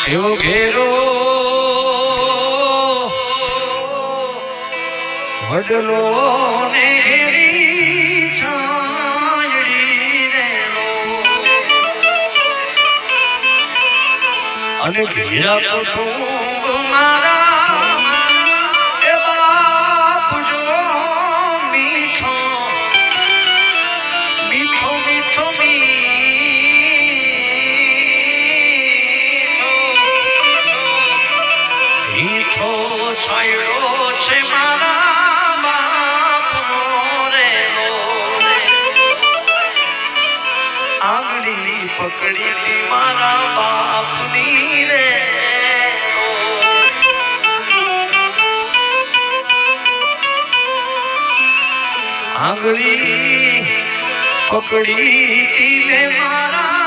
એવો ઘેરો વડલો ને ઘેરી છાયડી રેલો અને ઘેરા કુટુંબ મારા એ બાપ જો મીઠો મીઠો મીઠો મીઠો છાયડો છે મારા બાપનો રેલો આંગળી પકડી થી મારા બાપની રે આંગળી પકડી થી મારા